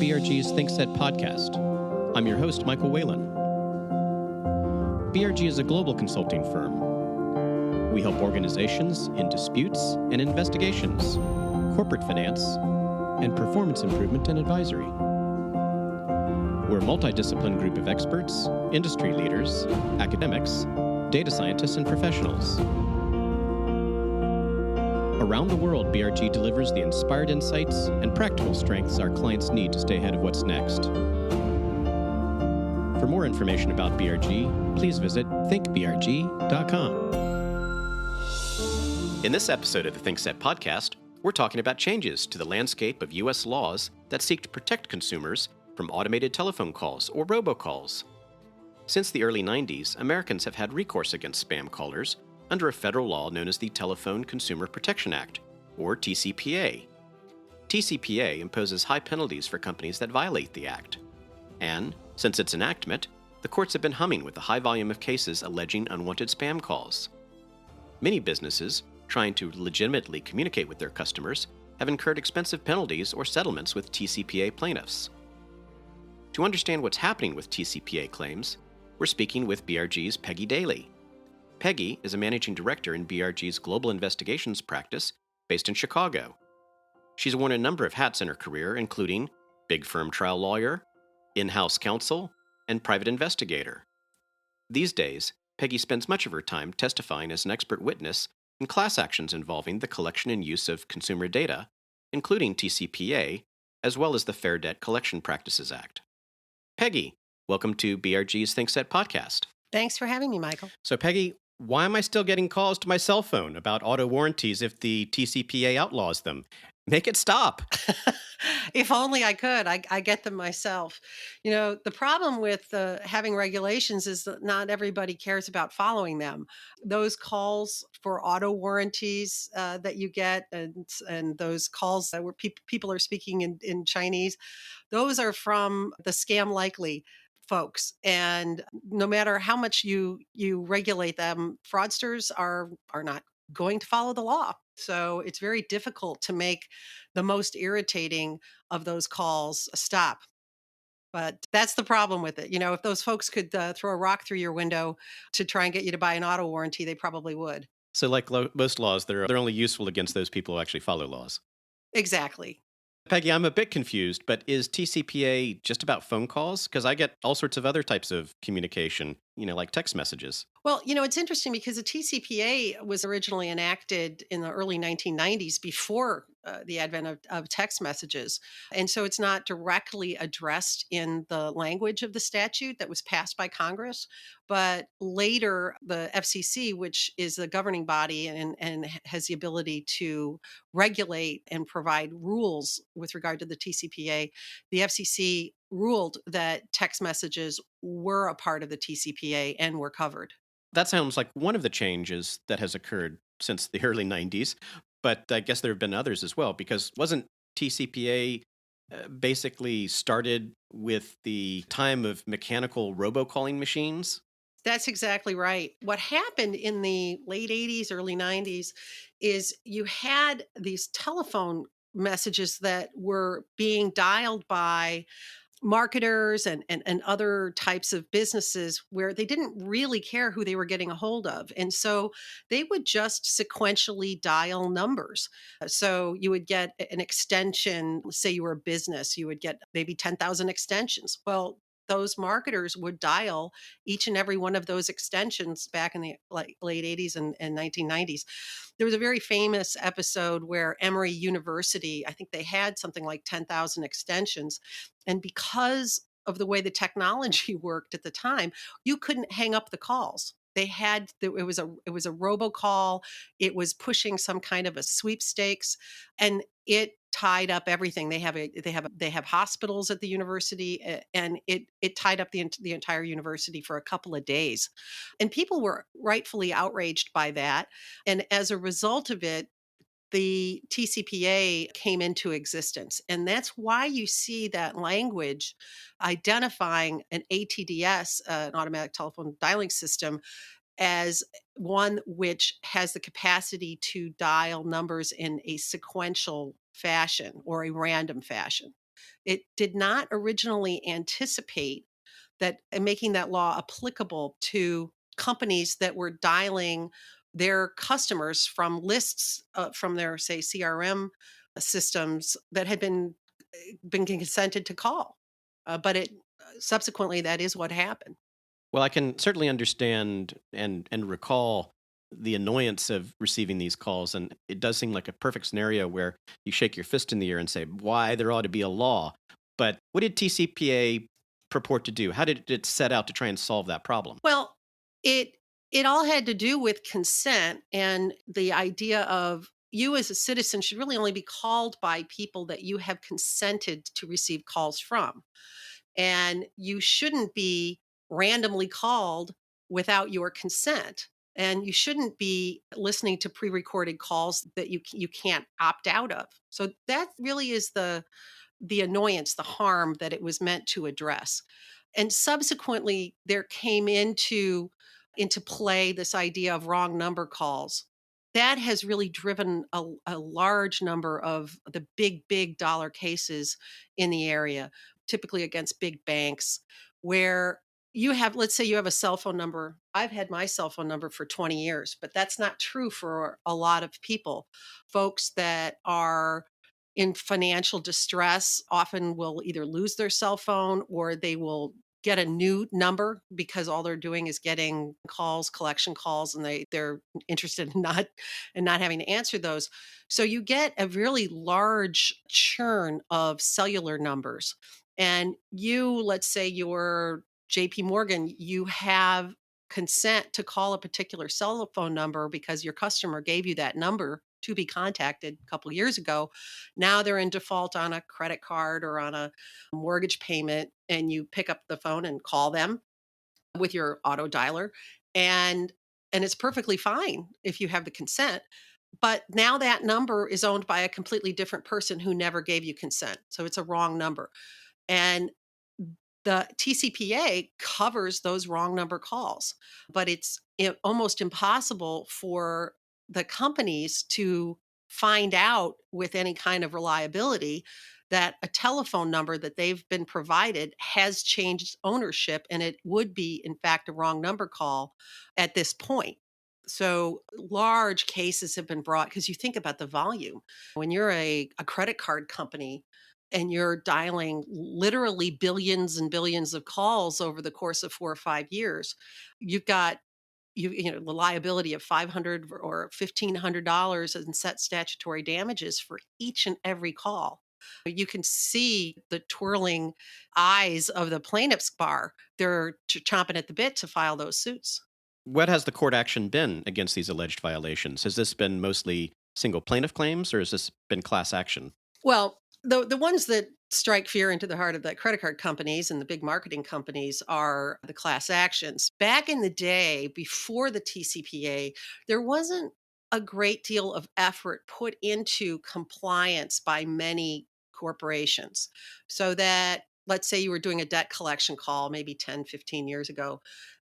BRG's ThinkSet podcast. I'm your host, Michael Whalen. BRG is a global consulting firm. We help organizations in disputes and investigations, corporate finance, and performance improvement and advisory. We're a multidisciplined group of experts, industry leaders, academics, data scientists, and professionals. Around the world, BRG delivers the inspired insights and practical strengths our clients need to stay ahead of what's next. For more information about BRG, please visit thinkbrg.com. In this episode of the ThinkSet podcast, we're talking about changes to the landscape of U.S. laws that seek to protect consumers from automated telephone calls or robocalls. Since the early 90s, Americans have had recourse against spam callers under a federal law known as the Telephone Consumer Protection Act, or TCPA. TCPA imposes high penalties for companies that violate the act. And, since its enactment, the courts have been humming with a high volume of cases alleging unwanted spam calls. Many businesses, trying to legitimately communicate with their customers, have incurred expensive penalties or settlements with TCPA plaintiffs. To understand what's happening with TCPA claims, we're speaking with BRG's Peggy Daly. Peggy is a managing director in BRG's Global Investigations practice based in Chicago. She's worn a number of hats in her career, including big firm trial lawyer, in-house counsel, and private investigator. These days, Peggy spends much of her time testifying as an expert witness in class actions involving the collection and use of consumer data, including TCPA, as well as the Fair Debt Collection Practices Act. Peggy, welcome to BRG's ThinkSet podcast. Thanks for having me, Michael. So, Peggy, why am I still getting calls to my cell phone about auto warranties if the TCPA outlaws them? Make it stop. If only I could. I get them myself. You know, the problem with having regulations is that not everybody cares about following them. Those calls for auto warranties that you get and those calls where people are speaking in Chinese, those are from the scam likely folks. And no matter how much you regulate them, fraudsters are not going to follow the law. So it's very difficult to make the most irritating of those calls stop. But that's the problem with it. You know, if those folks could throw a rock through your window to try and get you to buy an auto warranty, they probably would. So like most laws, they're only useful against those people who actually follow laws. Exactly. Peggy, I'm a bit confused, but is TCPA just about phone calls? Because I get all sorts of other types of communication, like text messages. Well, you know, it's interesting because the TCPA was originally enacted in the early 1990s before the advent of text messages. And so it's not directly addressed in the language of the statute that was passed by Congress. But later, the FCC, which is the governing body and has the ability to regulate and provide rules with regard to the TCPA, the FCC ruled that text messages were a part of the TCPA and were covered. That sounds like one of the changes that has occurred since the early 90s, but I guess there have been others as well, because wasn't TCPA basically started with the time of mechanical robocalling machines? That's exactly right. What happened in the late 80s, early 90s is you had these telephone messages that were being dialed by marketers and other types of businesses where they didn't really care who they were getting a hold of. And so they would just sequentially dial numbers. So you would get an extension, say you were a business, you would get maybe 10,000 extensions. Well, those marketers would dial each and every one of those extensions back in the late 80s and 1990s. There was a very famous episode where Emory University, I think they had something like 10,000 extensions. And because of the way the technology worked at the time, you couldn't hang up the calls. It was a robocall. It was pushing some kind of a sweepstakes, and it tied up everything. They have hospitals at the university, and it tied up the entire university for a couple of days, and people were rightfully outraged by that. And as a result of it, the TCPA came into existence. And that's why you see that language identifying an ATDS, an automatic telephone dialing system, as one which has the capacity to dial numbers in a sequential fashion or a random fashion. It did not originally anticipate that making that law applicable to companies that were dialing their customers from lists from their, say, CRM systems that had been consented to call. But it subsequently that is what happened. Well, I can certainly understand and recall the annoyance of receiving these calls, and it does seem like a perfect scenario where you shake your fist in the air and say, "Why there ought to be a law." But what did TCPA purport to do? How did it set out to try and solve that problem? Well, it it all had to do with consent and the idea of you as a citizen should really only be called by people that you have consented to receive calls from. And you shouldn't be randomly called without your consent. And you shouldn't be listening to pre-recorded calls that you can't opt out of. So that really is the annoyance, the harm that it was meant to address. And subsequently, there came into play this idea of wrong number calls. That has really driven a large number of the big dollar cases in the area, typically against big banks, where you have, let's say you have a cell phone number. I've had my cell phone number for 20 years, but that's not true for a lot of people. Folks that are in financial distress often will either lose their cell phone or they will get a new number because all they're doing is getting calls, collection calls, and they're interested in not having to answer those. So you get a really large churn of cellular numbers. And you, let's say you're JP Morgan, you have consent to call a particular cell phone number because your customer gave you that number to be contacted a couple years ago. Now they're in default on a credit card or on a mortgage payment, and you pick up the phone and call them with your auto dialer, and it's perfectly fine if you have the consent. But now that number is owned by a completely different person who never gave you consent. So it's a wrong number. And the TCPA covers those wrong number calls, but it's almost impossible for the companies to find out with any kind of reliability that a telephone number that they've been provided has changed ownership and it would be, in fact, a wrong number call at this point. So large cases have been brought because you think about the volume. When you're a credit card company, and you're dialing literally billions and billions of calls over the course of 4 or 5 years, you've got the liability of 500 or $1,500 in set statutory damages for each and every call. You can see the twirling eyes of the plaintiff's bar. They're chomping at the bit to file those suits. What has the court action been against these alleged violations? Has this been mostly single plaintiff claims or has this been class action? Well, the ones that strike fear into the heart of the credit card companies and the big marketing companies are the class actions. Back in the day, before the TCPA, there wasn't a great deal of effort put into compliance by many corporations. So that, let's say you were doing a debt collection call maybe 10, 15 years ago,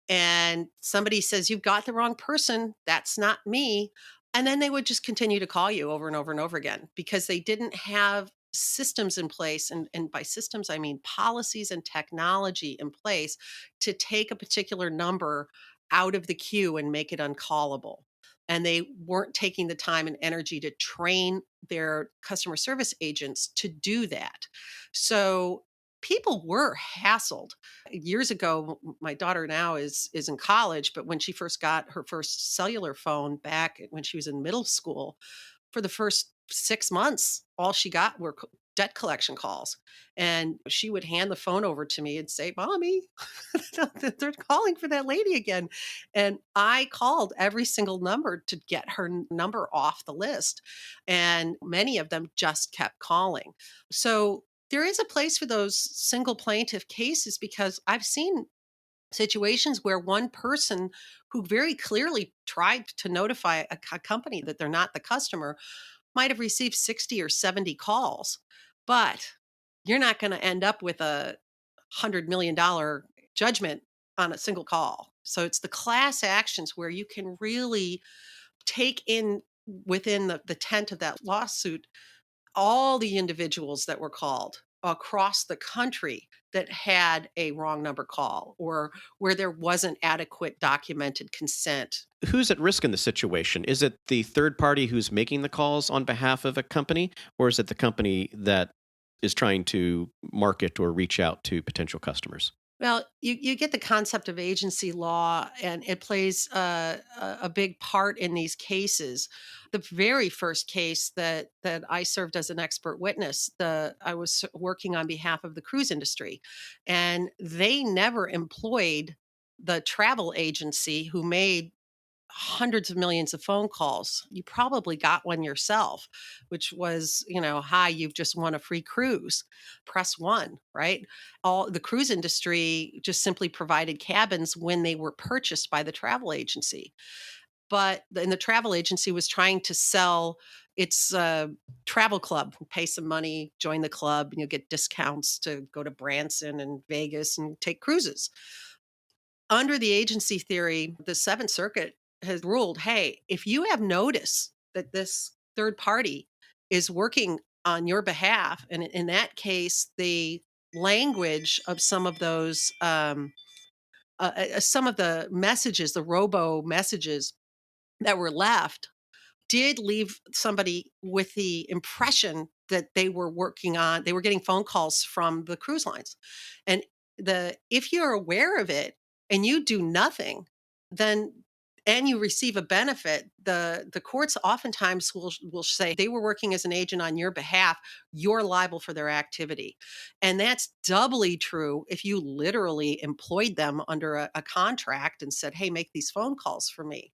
and somebody says, "You've got the wrong person. That's not me." And then they would just continue to call you over and over and over again because they didn't have systems in place. And by systems, I mean policies and technology in place to take a particular number out of the queue and make it uncallable. And they weren't taking the time and energy to train their customer service agents to do that. So people were hassled years ago. My daughter now is in college, but when she first got her first cellular phone back when she was in middle school, for the first 6 months all she got were debt collection calls, and she would hand the phone over to me and say, "Mommy, they're calling for that lady again." And I called every single number to get her number off the list, and many of them just kept calling. So there is a place for those single plaintiff cases because I've seen situations where one person who very clearly tried to notify a company that they're not the customer might have received 60 or 70 calls, but you're not going to end up with a $100 million judgment on a single call. So it's the class actions where you can really take in within the tent of that lawsuit all the individuals that were called across the country that had a wrong number call or where there wasn't adequate documented consent. Who's at risk in the situation? Is it the third party who's making the calls on behalf of a company, or is it the company that is trying to market or reach out to potential customers? Well, you get the concept of agency law, and it plays a big part in these cases. The very first case that I served as an expert witness, the I was working on behalf of the cruise industry, and they never employed the travel agency who made hundreds of millions of phone calls. You probably got one yourself, which was, hi, you've just won a free cruise. Press one, right? All the cruise industry just simply provided cabins when they were purchased by the travel agency. And the travel agency was trying to sell its travel club, pay some money, join the club, and you'll get discounts to go to Branson and Vegas and take cruises. Under the agency theory, the Seventh Circuit has ruled, hey, if you have notice that this third party is working on your behalf, and in that case, the language of some of the messages, the robo messages that were left, did leave somebody with the impression that they were getting phone calls from the cruise lines. And if you're aware of it and you do nothing, then and you receive a benefit, the courts oftentimes will say they were working as an agent on your behalf, you're liable for their activity. And that's doubly true if you literally employed them under a contract and said, hey, make these phone calls for me.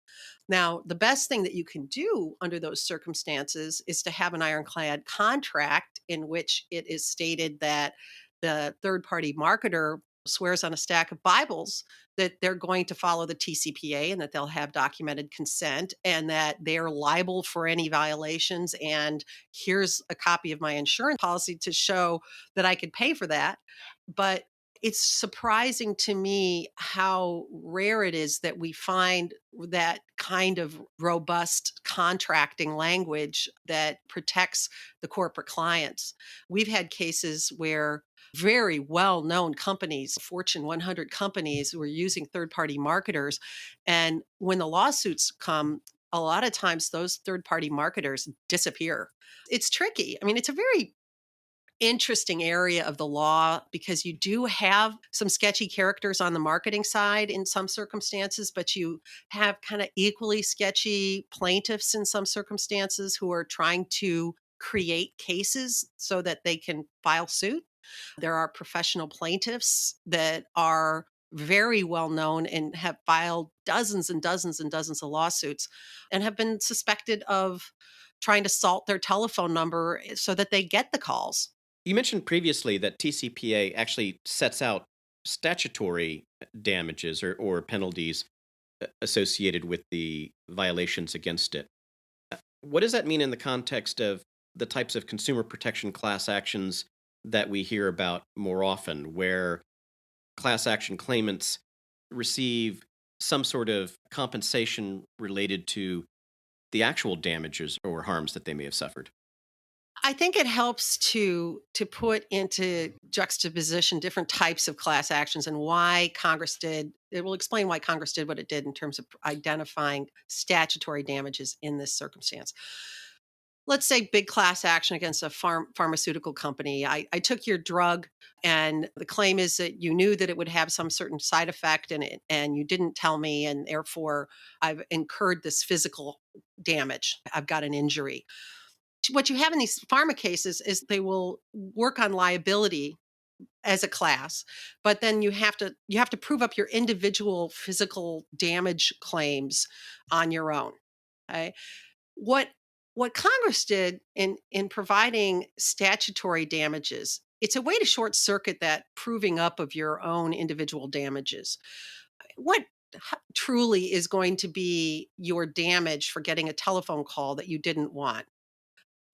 Now, the best thing that you can do under those circumstances is to have an ironclad contract in which it is stated that the third party marketer swears on a stack of Bibles that they're going to follow the TCPA and that they'll have documented consent and that they're liable for any violations. And here's a copy of my insurance policy to show that I could pay for that. But it's surprising to me how rare it is that we find that kind of robust contracting language that protects the corporate clients. We've had cases where very well known companies, Fortune 100 companies, were using third party marketers. And when the lawsuits come, a lot of times those third party marketers disappear. It's tricky. I mean, it's a very interesting area of the law because you do have some sketchy characters on the marketing side in some circumstances, but you have kind of equally sketchy plaintiffs in some circumstances who are trying to create cases so that they can file suit. There are professional plaintiffs that are very well known and have filed dozens and dozens and dozens of lawsuits and have been suspected of trying to salt their telephone number so that they get the calls. You mentioned previously that TCPA actually sets out statutory damages or penalties associated with the violations against it. What does that mean in the context of the types of consumer protection class actions that we hear about more often, where class action claimants receive some sort of compensation related to the actual damages or harms that they may have suffered? I think it helps to put into juxtaposition different types of class actions and why Congress did. It will explain why Congress did what it did in terms of identifying statutory damages in this circumstance. Let's say big class action against a pharmaceutical company. I took your drug, and the claim is that you knew that it would have some certain side effect in it, and you didn't tell me, and therefore I've incurred this physical damage. I've got an injury. What you have in these pharma cases is they will work on liability as a class, but then you have to prove up your individual physical damage claims on your own. Okay? What what Congress did in providing statutory damages, it's a way to short circuit that proving up of your own individual damages. What truly is going to be your damage for getting a telephone call that you didn't want?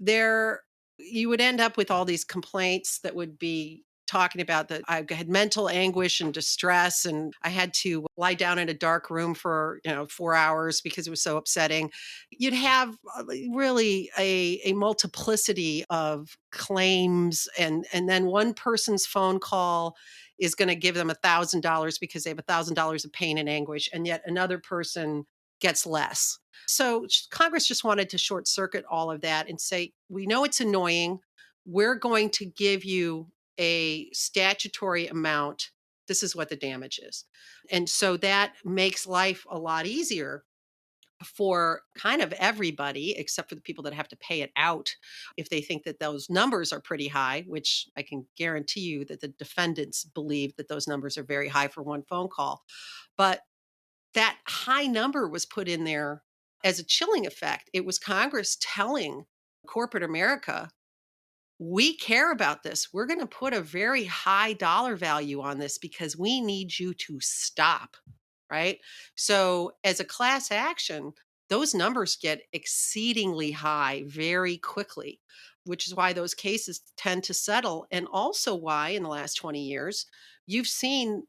There You would end up with all these complaints that would be talking about that I had mental anguish and distress, and I had to lie down in a dark room for 4 hours because it was so upsetting. You'd have really a multiplicity of claims, and then one person's phone call is going to give them $1,000 because they have $1,000 of pain and anguish, and yet another person gets less. So Congress just wanted to short circuit all of that and say, we know it's annoying. We're going to give you a statutory amount. This is what the damage is. And so that makes life a lot easier for kind of everybody, except for the people that have to pay it out if they think that those numbers are pretty high, which I can guarantee you that the defendants believe that those numbers are very high for one phone call. But that high number was put in there as a chilling effect. It was Congress telling corporate America, we care about this. We're going to put a very high dollar value on this because we need you to stop. Right. So, as a class action, those numbers get exceedingly high very quickly, which is why those cases tend to settle. And also, why in the last 20 years, you've seen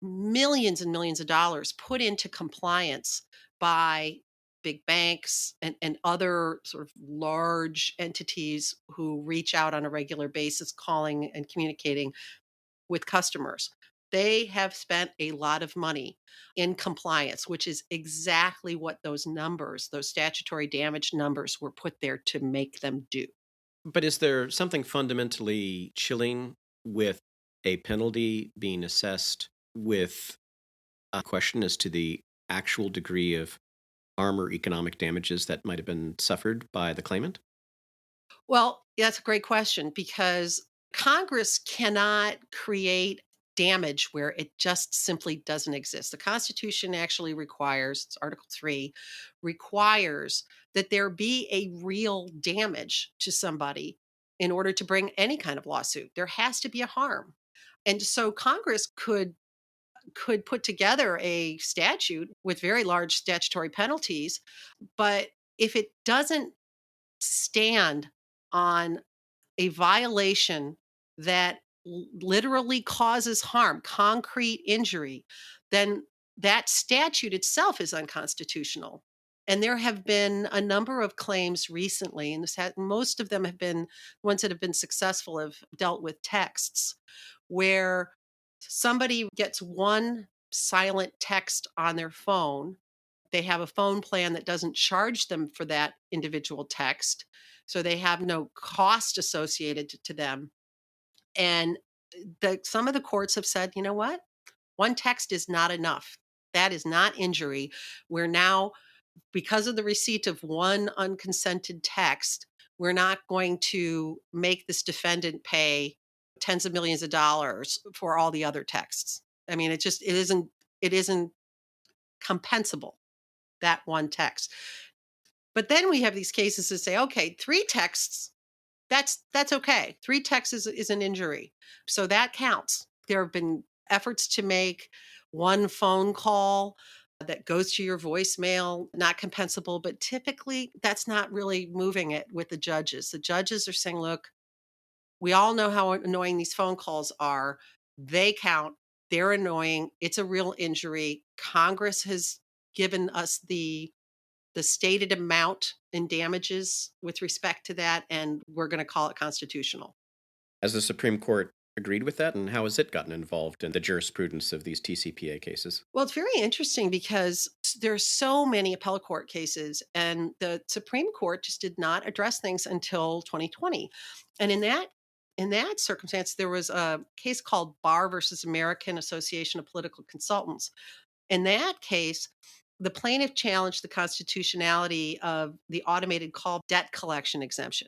millions and millions of dollars put into compliance by big banks and other sort of large entities who reach out on a regular basis, calling and communicating with customers. They have spent a lot of money in compliance, which is exactly what those numbers, those statutory damage numbers, were put there to make them do. But is there something fundamentally chilling with a penalty being assessed with a question as to the actual degree of harm or economic damages that might have been suffered by the claimant? Well, that's a great question because Congress cannot create damage where it just simply doesn't exist. The Constitution actually requires, it's Article 3, requires that there be a real damage to somebody in order to bring any kind of lawsuit. There has to be a harm. And so Congress could put together a statute with very large statutory penalties, but if it doesn't stand on a violation that literally causes harm, concrete injury, then that statute itself is unconstitutional. And there have been a number of claims recently, and most of them have been ones that have been successful, have dealt with texts where somebody gets one silent text on their phone. They have a phone plan that doesn't charge them for that individual text. So they have no cost associated to them. And some of the courts have said, you know what? One text is not enough. That is not injury. We're now, because of the receipt of one unconsented text, we're not going to make this defendant pay tens of millions of dollars for all the other texts. I mean, it isn't compensable, that one text. But then we have these cases that say, okay, three texts, that's okay. Three texts is an injury. So that counts. There have been efforts to make one phone call that goes to your voicemail not compensable, but typically that's not really moving it with the judges. The judges are saying, look, we all know how annoying these phone calls are. They count. They're annoying. It's a real injury. Congress has given us the stated amount in damages with respect to that, and we're going to call it constitutional. Has the Supreme Court agreed with that, and how has it gotten involved in the jurisprudence of these TCPA cases? Well, it's very interesting because there's so many appellate court cases, and the Supreme Court just did not address things until 2020. And in that circumstance, there was a case called Barr versus American Association of Political Consultants. In that case, the plaintiff challenged the constitutionality of the automated call debt collection exemption.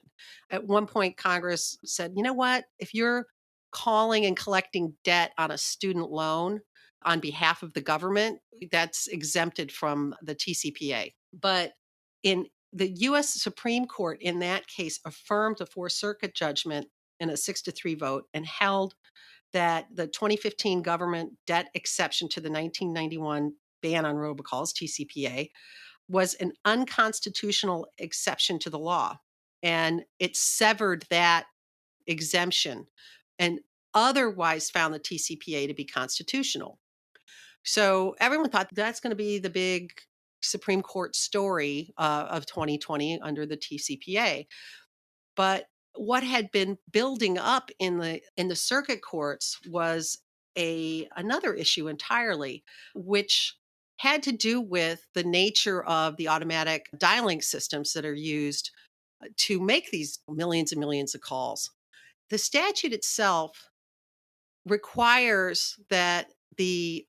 At one point, Congress said, you know what? If you're calling and collecting debt on a student loan on behalf of the government, that's exempted from the TCPA. But in the US Supreme Court, in that case, affirmed the Fourth Circuit judgment in a 6-3 vote and held that the 2015 government debt exception to the 1991 ban on robocalls, TCPA, was an unconstitutional exception to the law. And it severed that exemption. And otherwise found the TCPA to be constitutional. So everyone thought that's going to be the big Supreme Court story of 2020 under the TCPA. But what had been building up in the circuit courts was a another issue entirely, which had to do with the nature of the automatic dialing systems that are used to make these millions and millions of calls. The statute itself requires that the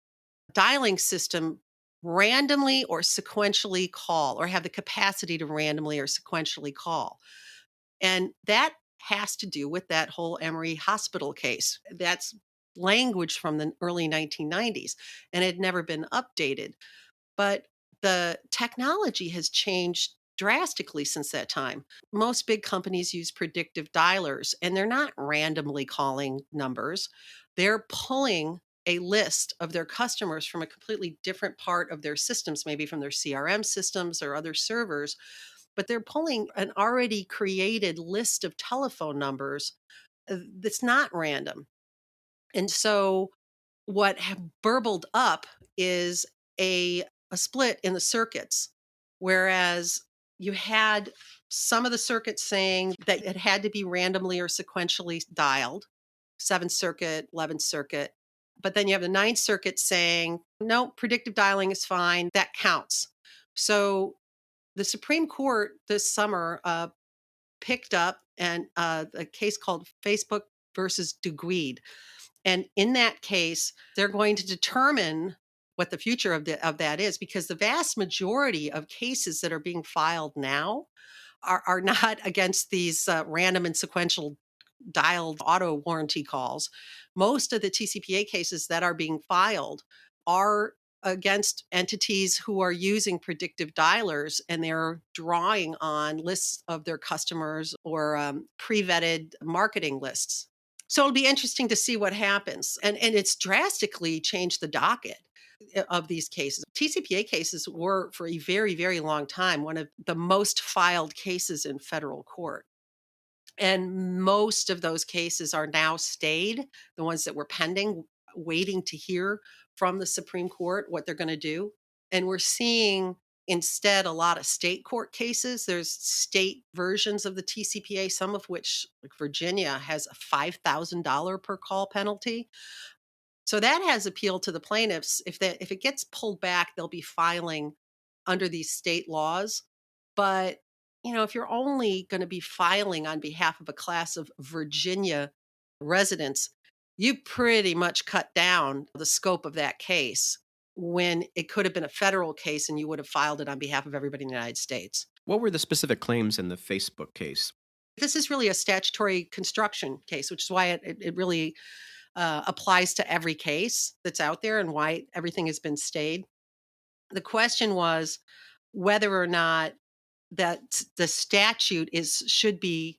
dialing system randomly or sequentially call or have the capacity to randomly or sequentially call. And that has to do with that whole Emory Hospital case. That's language from the early 1990s and it had never been updated. But the technology has changed drastically since that time. Most big companies use predictive dialers and they're not randomly calling numbers. They're pulling a list of their customers from a completely different part of their systems, maybe from their CRM systems or other servers, but they're pulling an already created list of telephone numbers that's not random. And so what burbled up is a split in the circuits, whereas you had some of the circuits saying that it had to be randomly or sequentially dialed, Seventh Circuit, 11th Circuit. But then you have the Ninth Circuit saying, no, predictive dialing is fine, that counts. So the Supreme Court this summer picked up a case called Facebook versus Duguid. And in that case, they're going to determine what the future of that is, because the vast majority of cases that are being filed now are not against these random and sequential dialed auto warranty calls. Most of the TCPA cases that are being filed are against entities who are using predictive dialers and they're drawing on lists of their customers or pre-vetted marketing lists. So it'll be interesting to see what happens. And it's drastically changed the docket of these cases. TCPA cases were for a very, very long time one of the most filed cases in federal court. And most of those cases are now stayed, the ones that were pending, waiting to hear from the Supreme Court what they're going to do. And we're seeing instead a lot of state court cases. There's state versions of the TCPA, some of which, like Virginia, has a $5,000 per call penalty. So that has appealed to the plaintiffs. If it gets pulled back, they'll be filing under these state laws. But if you're only going to be filing on behalf of a class of Virginia residents, you pretty much cut down the scope of that case when it could have been a federal case and you would have filed it on behalf of everybody in the United States. What were the specific claims in the Facebook case? This is really a statutory construction case, which is why it really applies to every case that's out there and why everything has been stayed. The question was whether or not that the statute should be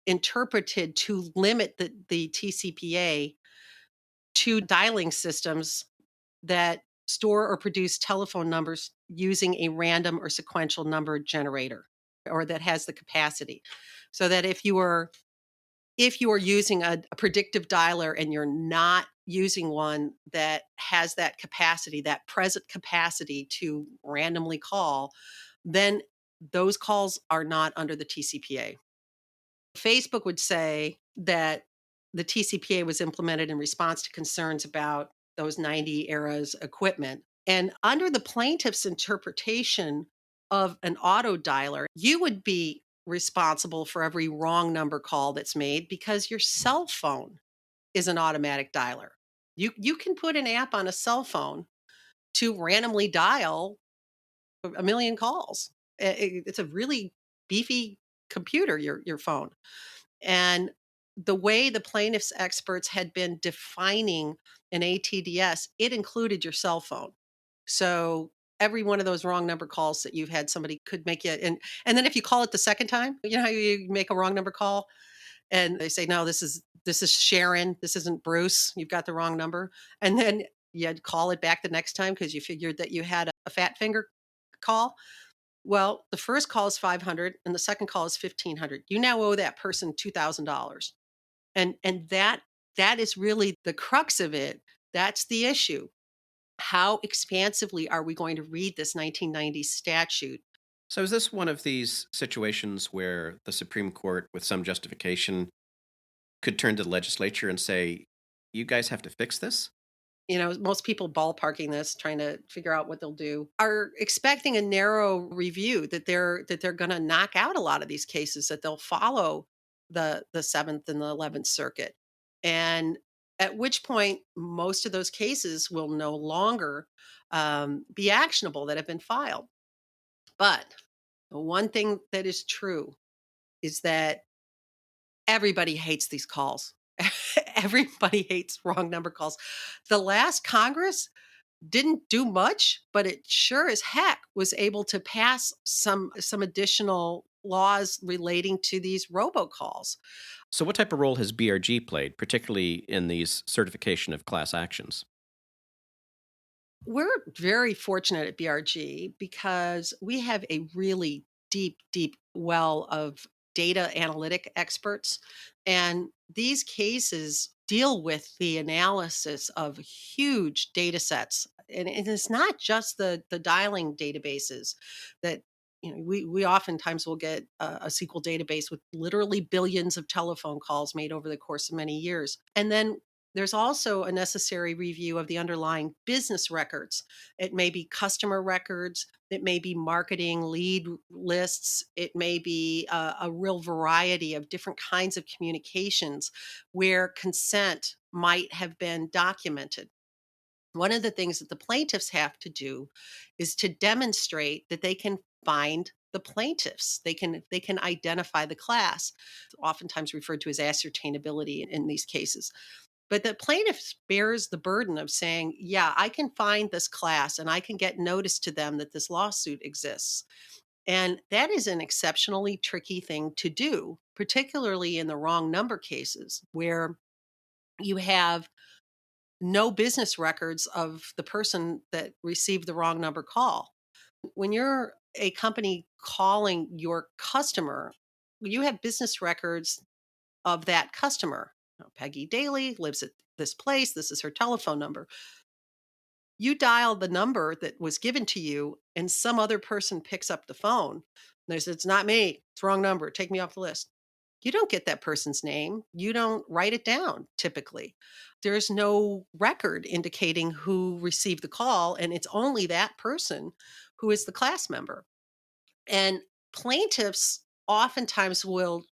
interpreted to limit the TCPA to dialing systems that store or produce telephone numbers using a random or sequential number generator, or that has the capacity. So that if you are using a predictive dialer and you're not using one that has that capacity, that present capacity to randomly call, then those calls are not under the TCPA. Facebook would say that the TCPA was implemented in response to concerns about those 90 era's equipment. And under the plaintiff's interpretation of an auto dialer, you would be responsible for every wrong number call that's made because your cell phone is an automatic dialer. You can put an app on a cell phone to randomly dial a million calls. It's a really beefy computer, your phone. And the way the plaintiff's experts had been defining an ATDS, it included your cell phone. So every one of those wrong number calls that you've had, somebody could make you, and then if you call it the second time, you know how you make a wrong number call and they say, no, this is Sharon, this isn't Bruce, you've got the wrong number. And then you'd call it back the next time because you figured that you had a fat finger call. Well, the first call is 500 and the second call is 1,500. You now owe that person $2,000. And that is really the crux of it. That's the issue. How expansively are we going to read this 1990s statute? So, is this one of these situations where the Supreme Court, with some justification, could turn to the legislature and say, you guys have to fix this? Most people ballparking this, trying to figure out what they'll do, are expecting a narrow review, that they're going to knock out a lot of these cases, that they'll follow the 7th and the 11th Circuit. And at which point most of those cases will no longer be actionable that have been filed. But the one thing that is true is that everybody hates these calls. Everybody hates wrong number calls. The last Congress didn't do much, but it sure as heck was able to pass some additional laws relating to these robocalls. So, what type of role has BRG played, particularly in these certification of class actions? We're very fortunate at BRG because we have a really deep, deep well of data analytic experts. And these cases deal with the analysis of huge data sets. And it's not just the dialing databases that we oftentimes will get a SQL database with literally billions of telephone calls made over the course of many years. And then there's also a necessary review of the underlying business records. It may be customer records, it may be marketing lead lists, it may be a real variety of different kinds of communications where consent might have been documented. One of the things that the plaintiffs have to do is to demonstrate that they can find the plaintiffs. They can identify the class, oftentimes referred to as ascertainability in these cases. But the plaintiff bears the burden of saying, yeah, I can find this class and I can get notice to them that this lawsuit exists. And that is an exceptionally tricky thing to do, particularly in the wrong number cases where you have no business records of the person that received the wrong number call. When you're a company calling your customer, you have business records of that customer. Peggy Daly lives at this place. This is her telephone number. You dial the number that was given to you, and some other person picks up the phone. And they say, it's not me. It's the wrong number. Take me off the list. You don't get that person's name. You don't write it down typically. There's no record indicating who received the call, and it's only that person who is the class member. And plaintiffs oftentimes will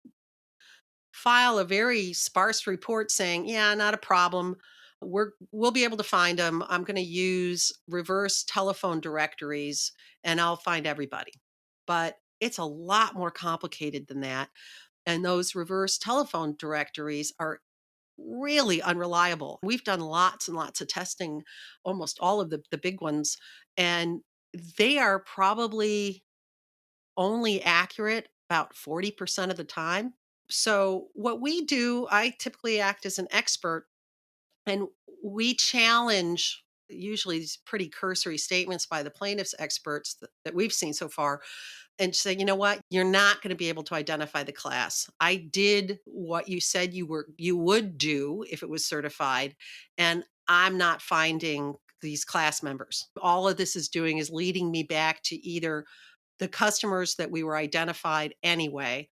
file a very sparse report saying, "Yeah, not a problem. We'll be able to find them. I'm going to use reverse telephone directories and I'll find everybody." But it's a lot more complicated than that. And those reverse telephone directories are really unreliable. We've done lots and lots of testing, almost all of the big ones, and they are probably only accurate about 40% of the time. So, what we do, I typically act as an expert and we challenge usually these pretty cursory statements by the plaintiff's experts that we've seen so far and say, you know what, you're not going to be able to identify the class. I did what you said you would do if it was certified, and I'm not finding these class members. All of this is doing is leading me back to either the customers that we were identified anyway,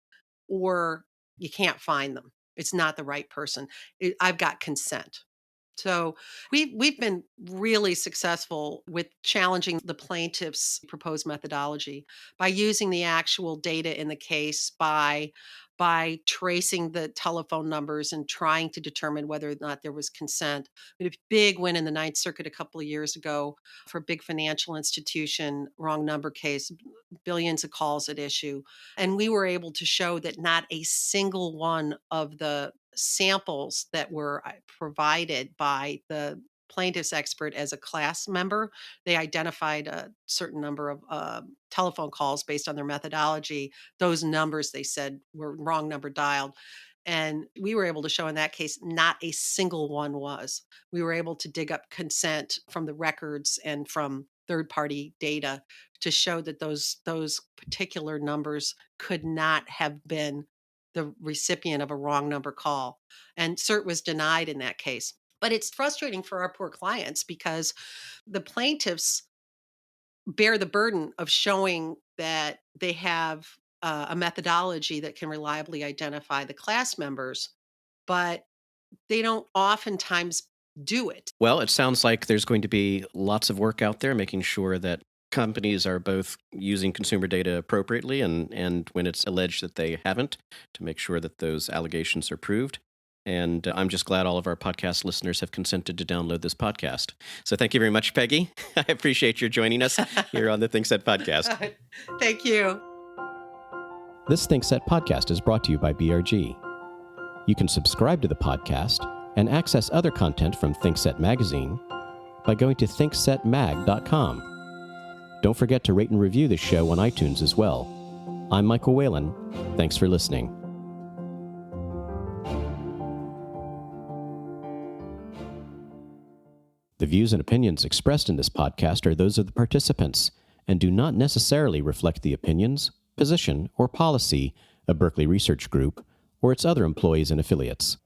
or you can't find them. It's not the right person. I've got consent. So we've been really successful with challenging the plaintiff's proposed methodology by using the actual data in the case, by tracing the telephone numbers and trying to determine whether or not there was consent. We had a big win in the Ninth Circuit a couple of years ago for a big financial institution, wrong number case, billions of calls at issue. And we were able to show that not a single one of the samples that were provided by the plaintiff's expert as a class member, they identified a certain number of telephone calls based on their methodology. Those numbers, they said, were wrong number dialed. And we were able to show in that case, not a single one was. We were able to dig up consent from the records and from third party data to show that those particular numbers could not have been the recipient of a wrong number call. And cert was denied in that case. But it's frustrating for our poor clients because the plaintiffs bear the burden of showing that they have a methodology that can reliably identify the class members, but they don't oftentimes do it. Well, it sounds like there's going to be lots of work out there making sure that companies are both using consumer data appropriately and when it's alleged that they haven't, to make sure that those allegations are proved. And I'm just glad all of our podcast listeners have consented to download this podcast. So thank you very much, Peggy. I appreciate your joining us here on the ThinkSet podcast. Thank you. This ThinkSet podcast is brought to you by BRG. You can subscribe to the podcast and access other content from ThinkSet Magazine by going to thinksetmag.com. Don't forget to rate and review the show on iTunes as well. I'm Michael Whalen. Thanks for listening. The views and opinions expressed in this podcast are those of the participants and do not necessarily reflect the opinions, position, or policy of Berkeley Research Group or its other employees and affiliates.